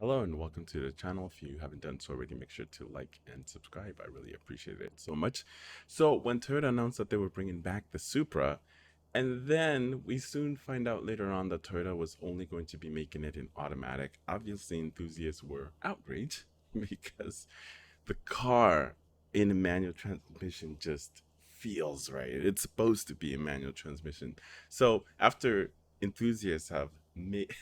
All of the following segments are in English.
Hello and welcome to the channel. If you haven't done so already, make sure to like and subscribe. I really appreciate it so much. So when Toyota announced that they were bringing back the Supra, and then we soon find out later on that Toyota was only going to be making it in automatic, obviously enthusiasts were outraged because the car in a manual transmission just feels right. It's supposed to be a manual transmission. So after enthusiasts have made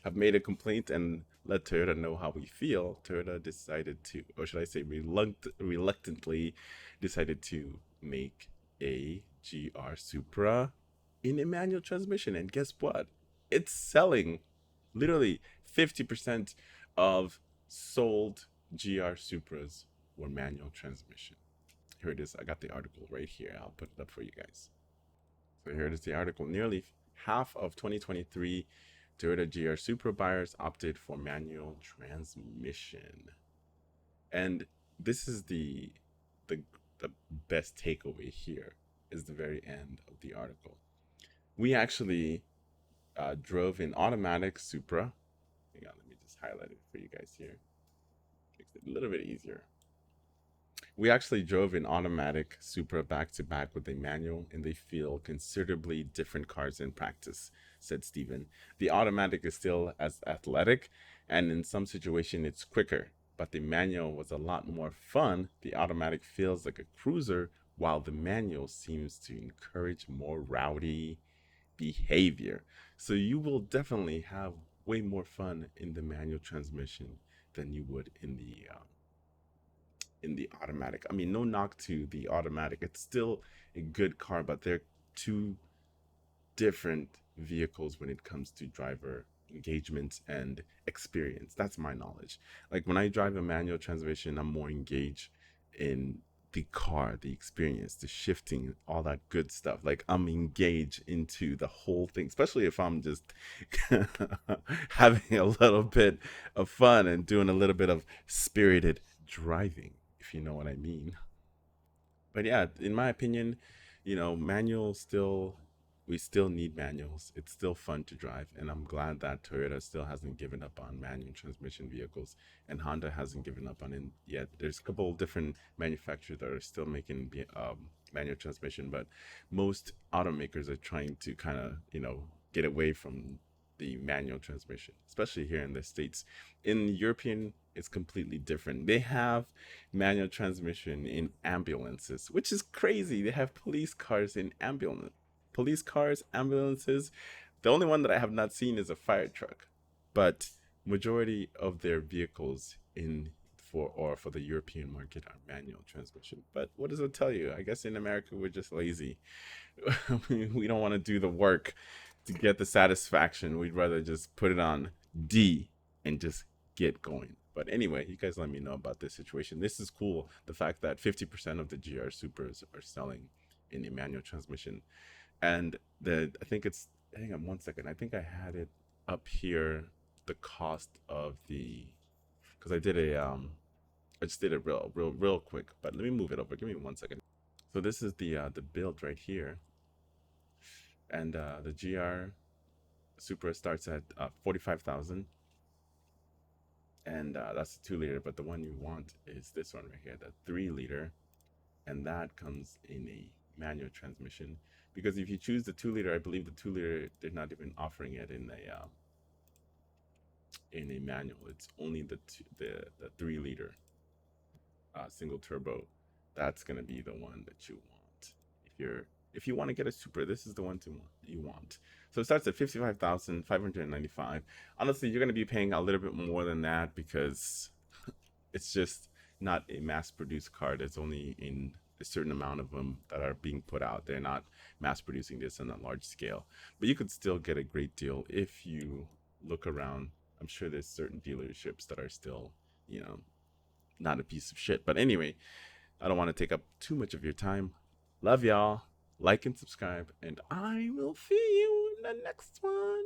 have made a complaint and let Toyota know how we feel, Toyota decided to, or should I say, reluctantly decided to make a GR Supra in a manual transmission. And guess what? It's selling literally 50% of sold GR Supras were manual transmission. Here it is. I got the article right here. I'll put it up for you guys. So here it is the article. Nearly half of 2023 Toyota GR Supra buyers opted for manual transmission. And this is the the best takeaway here is the very end of the article. We actually drove an automatic Supra. Hang on, let me just highlight it for you guys here. Makes it a little bit easier. We actually drove an automatic Supra back to back with a manual, and they feel considerably different cars in practice, said Steven. The automatic is still as athletic, and in some situations it's quicker, but the manual was a lot more fun. The automatic feels like a cruiser, while the manual seems to encourage more rowdy behavior. So you will definitely have way more fun in the manual transmission than you would in the automatic. I mean, no knock to the automatic. It's still a good car, but they're two different vehicles when it comes to driver engagement and experience. That's my knowledge. Like when I drive a manual transmission, I'm more engaged in the car, the experience, the shifting, all that good stuff. Like I'm engaged into the whole thing, especially if I'm just having a little bit of fun and doing a little bit of spirited driving, if you know what I mean. But yeah, in my opinion, manuals still we still need manuals. It's still fun to drive, and I'm glad that Toyota still hasn't given up on manual transmission vehicles, and Honda hasn't given up on it yet. There's a couple of different manufacturers that are still making manual transmission, but most automakers are trying to kind of get away from the manual transmission, especially here in the States. In European, it's completely different. They have manual transmission in ambulances, which is crazy. They have police cars, ambulances. The only one that I have not seen is a fire truck, but majority of their vehicles for the European market are manual transmission. But what does it tell you? I guess in America we're just lazy. We don't want to do the work to get the satisfaction. We'd rather just put it on D and just get going. But anyway, you guys let me know about this situation. This is cool. The fact that 50% of the GR Supers are selling in a manual transmission. And hang on one second. I think I had it up here, the cost of because I just did it real quick, but let me move it over. Give me one second. So this is the build right here. And the GR Supra starts at 45,000, and that's the 2 liter. But the one you want is this one right here, the 3 liter, and that comes in a manual transmission. Because if you choose the 2 liter, I believe the 2 liter they're not even offering it in a manual. It's only the 3 liter single turbo. That's gonna be the one that you want if you want to get a Supra. This is the one you want. So it starts at 55,595. Honestly, you're gonna be paying a little bit more than that because it's just not a mass-produced car. There's only in a certain amount of them that are being put out. They're not mass producing this on a large scale, but you could still get a great deal if you look around. I'm sure there's certain dealerships that are still, you know, not a piece of shit. But anyway, I don't want to take up too much of your time. Love y'all. Like and subscribe, and I will see you in the next one.